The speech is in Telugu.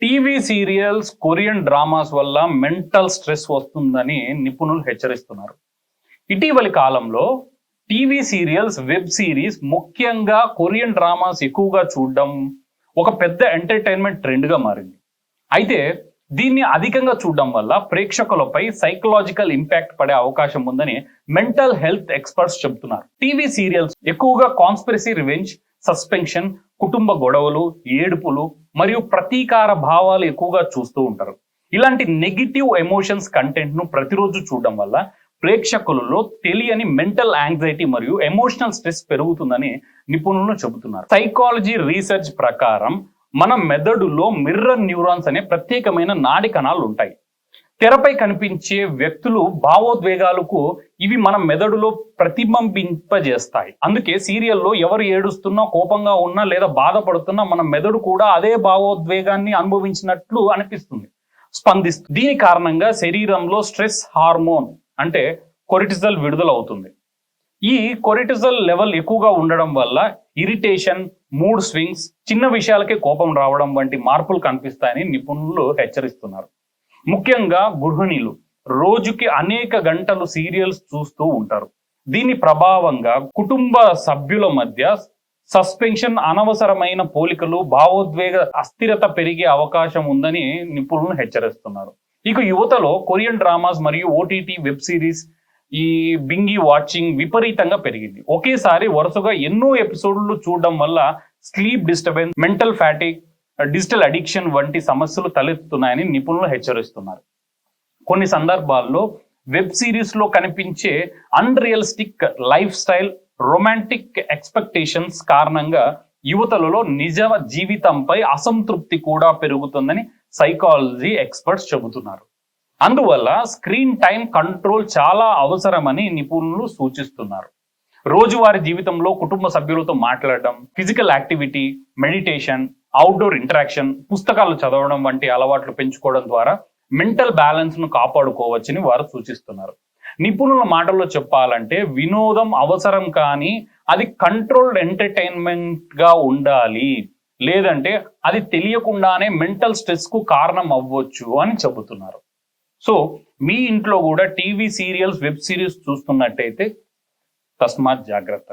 టీవీ సీరియల్స్, కొరియన్ డ్రామాస్ వల్ల మెంటల్ స్ట్రెస్ వస్తుందని నిపుణులు హెచ్చరిస్తున్నారు. ఇటీవలి కాలంలో టీవీ సీరియల్స్, వెబ్ సిరీస్, ముఖ్యంగా కొరియన్ డ్రామాస్ ఎక్కువగా చూడడం ఒక పెద్ద ఎంటర్టైన్మెంట్ ట్రెండ్గా మారింది. అయితే దీన్ని అధికంగా చూడడం వల్ల ప్రేక్షకులపై సైకలాజికల్ ఇంపాక్ట్ పడే అవకాశం ఉందని మెంటల్ హెల్త్ ఎక్స్పర్ట్స్ చెబుతున్నారు. టీవీ సీరియల్స్ ఎక్కువగా కాన్స్పిరసీ, రివెంజ్, సస్పెన్షన్, కుటుంబ గొడవలు, ఏడుపులు మరియు ప్రతీకార భావాలు ఎక్కువగా చూస్తూ ఉంటారు. ఇలాంటి నెగిటివ్ ఎమోషన్స్ కంటెంట్ ను ప్రతిరోజు చూడడం వల్ల ప్రేక్షకులలో తెలియని మెంటల్ యాంగ్జైటీ మరియు ఎమోషనల్ స్ట్రెస్ పెరుగుతుందని నిపుణులు చెబుతున్నారు. సైకాలజీ రీసెర్చ్ ప్రకారం మన మెదడులో మిర్రర్ న్యూరాన్స్ అనే ప్రత్యేకమైన నాడి కణాలు ఉంటాయి. తెరపై కనిపించే వ్యక్తులు భావోద్వేగాలకు ఇవి మన మెదడులో ప్రతిబింబింపజేస్తాయి. అందుకే సీరియల్లో ఎవరు ఏడుస్తున్నా, కోపంగా ఉన్నా లేదా బాధపడుతున్నా మన మెదడు కూడా అదే భావోద్వేగాన్ని అనుభవించినట్లు అనిపిస్తుంది, స్పందిస్తుంది. దీని కారణంగా శరీరంలో స్ట్రెస్ హార్మోన్ అంటే కొర్టిజాల్ విడుదల అవుతుంది. ఈ కొర్టిజాల్ లెవెల్ ఎక్కువగా ఉండడం వల్ల ఇరిటేషన్, మూడ్ స్వింగ్స్, చిన్న విషయాలకే కోపం రావడం వంటి మార్పులు కనిపిస్తాయని నిపుణులు హెచ్చరిస్తున్నారు. ముఖ్యంగా గృహిణులు రోజుకి అనేక గంటలు సీరియల్స్ చూస్తూ ఉంటారు. దీని ప్రభావంగా కుటుంబ సభ్యుల మధ్య సస్పెన్షన్, అనవసరమైన పోలికలు, భావోద్వేగ అస్థిరత పెరిగే అవకాశం ఉందని నిపుణులు హెచ్చరిస్తున్నారు. ఇక యువతలో కొరియన్ డ్రామాస్ మరియు ఓటీటీ వెబ్ సిరీస్ ఈ బింగి వాచింగ్ విపరీతంగా పెరిగింది. ఒకేసారి వరుసగా ఎన్నో ఎపిసోడ్లు చూడడం వల్ల sleep disturbance, mental fatigue, digital addiction వంటి సమస్యలు తలెత్తుతున్నాయని నిపుణులు హెచ్చరిస్తున్నారు. కొన్ని సందర్భాల్లో వెబ్ సిరీస్ లో కనిపించే unrealistic life style, romantic expectations కారణంగా యువతలలో నిజ జీవితంపై అసంతృప్తి కూడా పెరుగుతుందని సైకాలజీ ఎక్స్పర్ట్స్ చెబుతున్నారు. అందువల్ల స్క్రీన్ టైం కంట్రోల్ చాలా అవసరమని నిపుణులు సూచిస్తున్నారు. రోజువారీ జీవితంలో కుటుంబ సభ్యులతో మాట్లాడడం, physical activity, meditation, outdoor interaction, పుస్తకాలు చదవడం వంటి అలవాట్లు పెంచుకోవడం ద్వారా మెంటల్ బ్యాలెన్స్ ను కాపాడుకోవచ్చని వారు సూచిస్తున్నారు. నిపుణుల మాటల్లో చెప్పాలంటే వినోదం అవసరం, కానీ అది కంట్రోల్డ్ ఎంటర్టైన్మెంట్ గా ఉండాలి, లేదంటే అది తెలియకుండానే మెంటల్ స్ట్రెస్ కు కారణం అవ్వచ్చు అని చెబుతున్నారు. సో మీ ఇంట్లో కూడా టీవీ సీరియల్స్, వెబ్ సిరీస్ చూస్తున్నట్టయితే తస్మాత్ జాగ్రత్త.